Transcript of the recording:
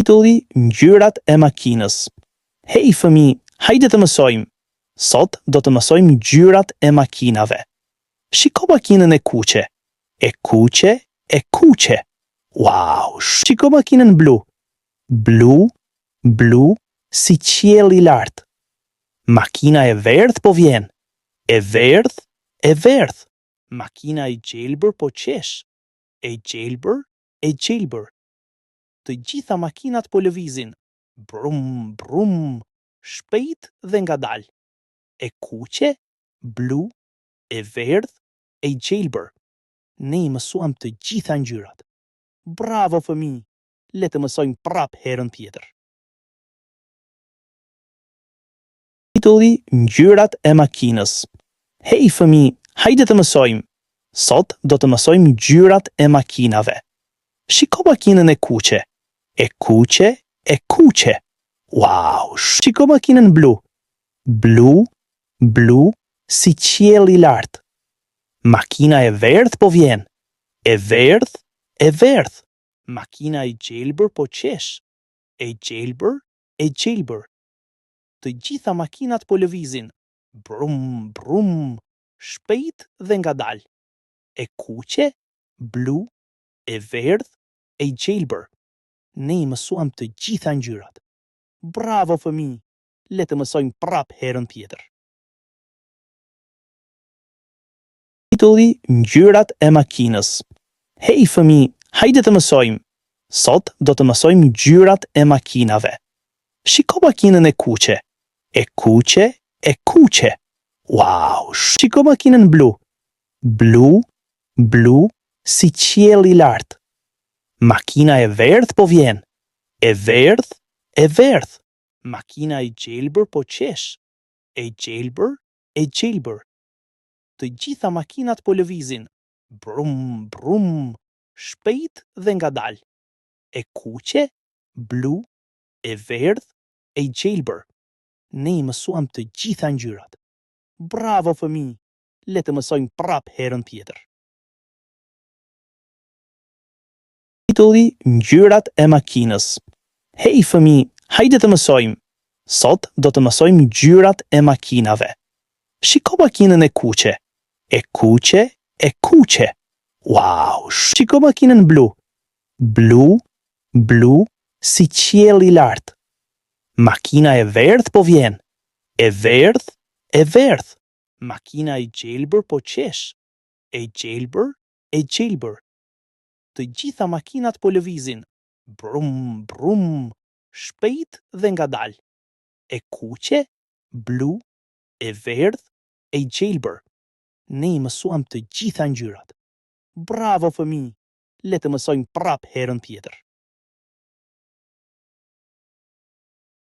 Titulli Ngjyrat e makinës. Hej fëmi, hajde të mësojmë. Sot do të mësojmë ngjyrat e makinave. Shiko makinën e kuqe. E kuqe, e kuqe. Wow, shiko makinën blu. Blu, blu, si qiell i lartë. Makina e verdh po vjen. E verdh, e verdh. Makina e gjelbër po qesh. E gjelbër, e gjelbër. Të gjitha makinat po lëvizin. Brum, brum, shpejt dhe ngadalë. E kuqe, blu, e verdh, e gjelbër. Ne I mësuam të gjitha ngjyrat. Bravo fëmi, le të mësojmë prap herën tjetër. Titulli Ngjyrat e makinës. Hej fëmi, hajde të mësojmë. Sot do të mësojmë ngjyrat e makinave. Shiko makinën e kuqe. E kuqe, e kuqe. Wow, shiko makinën blu. Blu, blu, si qiell I lartë. Makina e verdh po vjen. E verdh, e verdh. Makina e gjelbër po qesh. E gjelbër, e gjelbër. Të gjitha makinat po lëvizin. Brum, brum, shpejt dhe ngadalë. E kuqe, blu, e verdh, e gjelbër. Ne I mësuam të gjitha ngjyrat. Bravo fëmi, le të mësojmë prap herën tjetër. Titulli Ngjyrat e makinës. Hej fëmi, hajde të mësojmë. Sot do të mësojmë ngjyrat e makinave. Shiko makinën e kuqe. E kuqe, e kuqe. Wow, shiko makinën blu. Blu, blu, si qiell I lartë. Makina e verdh po vjen. E verdh, e verdh. Makina e gjelbër po qesh. E gjelbër, e gjelbër. Të gjitha makinat po lëvizin. Brum, brum, shpejt dhe ngadalë. E kuqe, blu, e verdh, e gjelbër. Ne I mësuam të gjitha ngjyrat. Bravo fëmi, le të mësojmë prap herën tjetër. Titulli Ngjyrat e makinës. Hej fëmi, hajde të mësojmë. Sot do të mësojmë ngjyrat e makinave. Shiko makinën e kuqe. E kuqe, e kuqe. Wow, shiko makinën blu. Blu, blu, si qiell I lartë. Makina e verdh po vjen. E verdh, e verdh. Makina e gjelbër po qesh. E gjelbër, e gjelbër. Të gjitha makinat po lëvizin. Brum, brum, shpejt dhe ngadalë. E kuqe, blu, e verdh, e gjelbër. Ne I mësuam të gjitha ngjyrat. Bravo fëmi, le të mësojmë prap herën tjetër.